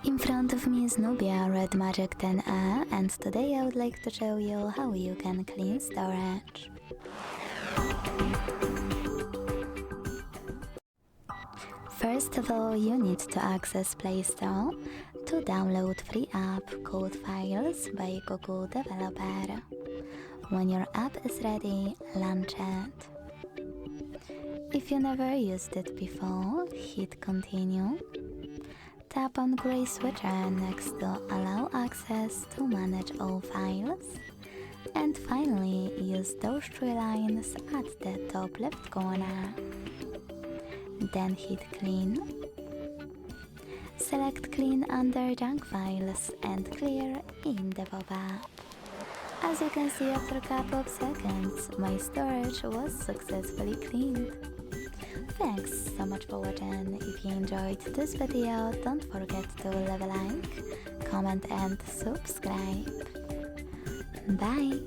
In front of me is Nubia RedMagic 10A, and today I would like to show you how you can clean storage. First of all, you need to access Play Store to download free app called Files by Google Developer. When your app is ready, launch it. If you never used it before, hit continue. Tap on gray switcher next to allow access to manage all files. And finally, use those three lines at the top left corner. Then hit clean. Select clean under junk files and clear in the pop-up. As you can see, after a couple of seconds, my storage was successfully cleaned. Thanks so much for watching. If you enjoyed this video, don't forget to leave a like, comment and subscribe. Bye!